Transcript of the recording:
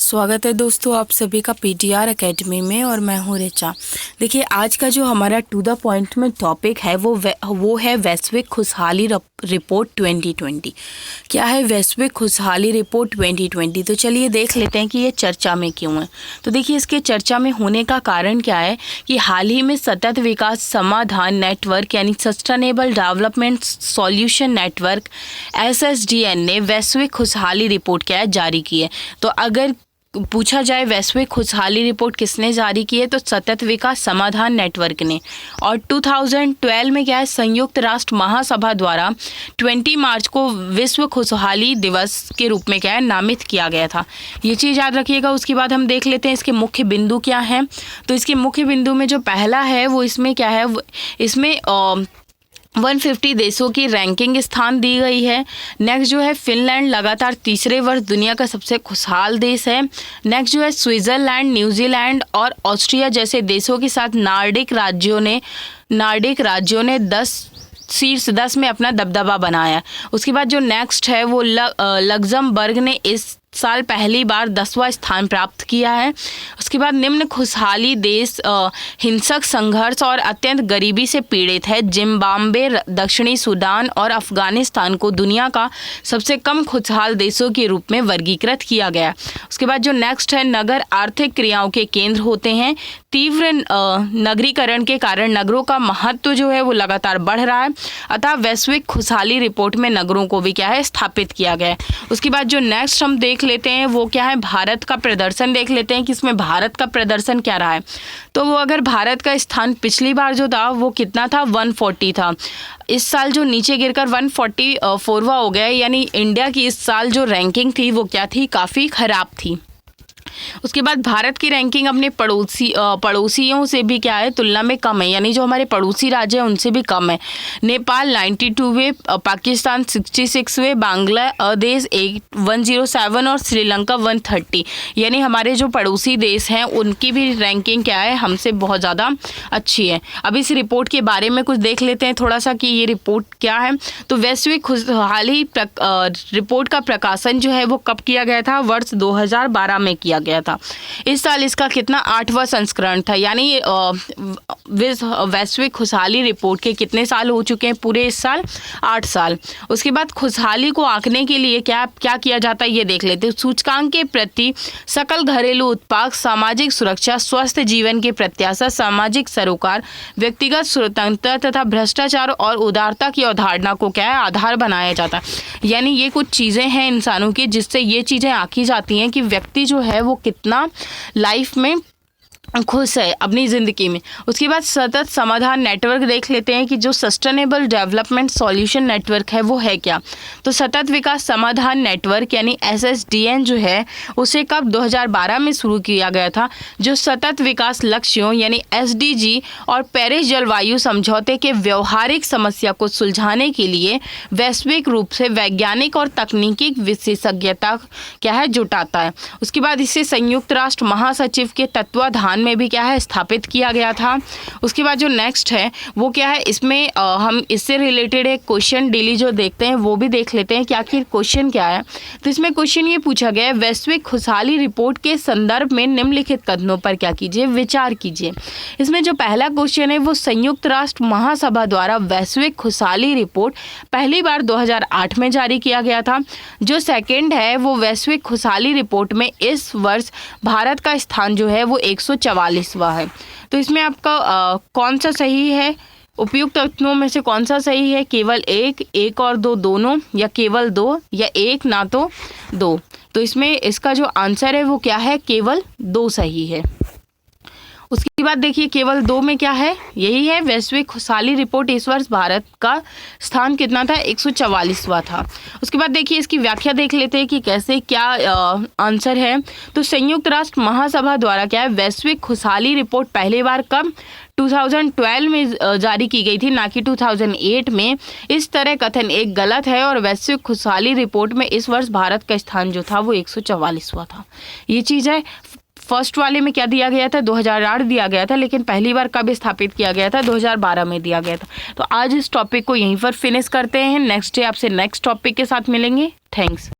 स्वागत है दोस्तों आप सभी का पीटीआर एकेडमी में और मैं हूँ रिचा। देखिए आज का जो हमारा टू द पॉइंट में टॉपिक है वो है वैश्विक खुशहाली रिपोर्ट 2020। क्या है वैश्विक खुशहाली रिपोर्ट 2020? तो चलिए देख लेते हैं कि ये चर्चा में क्यों है। तो देखिए इसके चर्चा में होने का कारण क्या है कि हाल ही में सतत विकास समाधान नेटवर्क यानी sustainable development solution network SSDN ने वैश्विक खुशहाली रिपोर्ट क्या है जारी की है। तो अगर पूछा जाए वैश्विक खुशहाली रिपोर्ट किसने जारी की है तो सतत विकास समाधान नेटवर्क ने। और 2012 में क्या है संयुक्त राष्ट्र महासभा द्वारा 20 मार्च को विश्व खुशहाली दिवस के रूप में क्या है नामित किया गया था। ये चीज़ याद रखिएगा। उसके बाद हम देख लेते हैं इसके मुख्य बिंदु क्या हैं। तो इसके मुख्य बिंदु में जो पहला है वो इसमें क्या है, इसमें 150 देशों की रैंकिंग स्थान दी गई है। नेक्स्ट जो है फिनलैंड लगातार तीसरे वर्ष दुनिया का सबसे खुशहाल देश है। नेक्स्ट जो है स्विट्जरलैंड, न्यूजीलैंड और ऑस्ट्रिया जैसे देशों के साथ नार्डिक राज्यों ने शीर्ष 10 में अपना दबदबा बनाया। उसके बाद जो नेक्स्ट है वो लग्जमबर्ग ने इस साल पहली बार 10वां स्थान प्राप्त किया है। उसके बाद निम्न खुशहाली देश हिंसक संघर्ष और अत्यंत गरीबी से पीड़ित है। जिम्बाब्वे, दक्षिणी सूडान और अफगानिस्तान को दुनिया का सबसे कम खुशहाल देशों के रूप में वर्गीकृत किया गया। उसके बाद जो नेक्स्ट है नगर आर्थिक क्रियाओं के केंद्र होते हैं। तीव्र नगरीकरण के कारण नगरों का महत्व जो है वो लगातार बढ़ रहा है, अतः वैश्विक खुशहाली रिपोर्ट में नगरों को भी क्या है स्थापित किया गया है। उसके बाद जो नेक्स्ट हम देख लेते हैं वो क्या है भारत का प्रदर्शन देख लेते हैं कि इसमें भारत का प्रदर्शन क्या रहा है। तो वो अगर भारत का स्थान पिछली बार जो था वो कितना था 140 था, इस साल जो नीचे गिरकर 144वां हो गया। यानी इंडिया की इस साल जो रैंकिंग थी वो क्या थी, काफ़ी ख़राब थी। उसके बाद भारत की रैंकिंग अपने पड़ोसियों से भी क्या है तुलना में कम है, यानी जो हमारे पड़ोसी राज्य हैं उनसे भी कम है। नेपाल 92वें, पाकिस्तान 66वें, बांग्लादेश 107 और श्रीलंका 130। यानी हमारे जो पड़ोसी देश हैं उनकी भी रैंकिंग क्या है हमसे बहुत ज़्यादा अच्छी है। अब इस रिपोर्ट के बारे में कुछ देख लेते हैं थोड़ा सा कि ये रिपोर्ट क्या है। तो वैश्विक खुशहाली रिपोर्ट का प्रकाशन जो है वो कब किया गया था, वर्ष 2012 में किया गया था। इस साल इसका कितना 8वां संस्करण था। यानी वैश्विक खुशहाली रिपोर्ट के कितने साल हो चुके हैं पूरे इस साल, 8 साल। उसके बाद खुशहाली को आंकने के लिए क्या किया जाता है ये देख लेते हैं। सूचकांक के प्रति सकल घरेलू उत्पाद, सामाजिक सुरक्षा, स्वस्थ जीवन की प्रत्याशा, सामाजिक सरोकार, व्यक्तिगत स्वतंत्रता तथा भ्रष्टाचार और उदारता की अवधारणा को क्या है आधार बनाया जाता है। यानी ये कुछ चीज़ें हैं इंसानों की जिससे ये चीज़ें आंकी जाती हैं कि व्यक्ति जो है वो कितना लाइफ में खुश है अपनी ज़िंदगी में। उसके बाद सतत समाधान नेटवर्क देख लेते हैं कि जो सस्टेनेबल डेवलपमेंट सॉल्यूशन नेटवर्क है वो है क्या। तो सतत विकास समाधान नेटवर्क यानी SSDN जो है उसे कब 2012 में शुरू किया गया था। जो सतत विकास लक्ष्यों यानी SDG और पेरिस जलवायु समझौते के व्यवहारिक समस्या को सुलझाने के लिए वैश्विक रूप से वैज्ञानिक और तकनीकी विशेषज्ञता क्या है जुटाता है। उसके बाद इसे संयुक्त राष्ट्र महासचिव के तत्वाधान में भी क्या है स्थापित किया गया था। उसके बाद जो नेक्स्ट है वो क्या है, इसमें हम इससे रिलेटेड एक क्वेश्चन डेली जो देखते हैं वो भी देख लेते हैं कि आखिर क्वेश्चन क्या है। तो इसमें क्वेश्चन ये पूछा गया है वैश्विक खुशहाली रिपोर्ट के संदर्भ में निम्नलिखित कथनों पर क्या कीजिए, विचार कीजिए। इसमें जो पहला क्वेश्चन है वो संयुक्त राष्ट्र महासभा द्वारा वैश्विक खुशहाली रिपोर्ट पहली बार 2008 में जारी किया गया था। जो सेकेंड है वो वैश्विक खुशहाली रिपोर्ट में इस वर्ष भारत का स्थान जो है वो 144वां है। तो इसमें आपका कौन सा सही है, उपयुक्त कथनों में से कौन सा सही है, केवल एक और दो दोनों, या केवल दो, या एक ना तो दो। तो इसमें इसका जो आंसर है वो क्या है, केवल 2 सही है। उसके बाद देखिए केवल 2 में क्या है, यही है वैश्विक खुशहाली रिपोर्ट इस वर्ष भारत का स्थान कितना था, 144वां था। उसके बाद देखिए इसकी व्याख्या देख लेते हैं कि कैसे क्या आंसर है। तो संयुक्त राष्ट्र महासभा द्वारा क्या है वैश्विक खुशहाली रिपोर्ट पहली बार कब 2012 में जारी की गई थी, ना कि 2008 में। इस तरह कथन एक गलत है और वैश्विक खुशहाली रिपोर्ट में इस वर्ष भारत का स्थान जो था वो 144वां था। ये चीज़ है। फर्स्ट वाले में क्या दिया गया था, 2008 दिया गया था, लेकिन पहली बार कब स्थापित किया गया था, 2012 में दिया गया था। तो आज इस टॉपिक को यहीं पर फिनिश करते हैं। नेक्स्ट डे आपसे नेक्स्ट टॉपिक के साथ मिलेंगे। थैंक्स।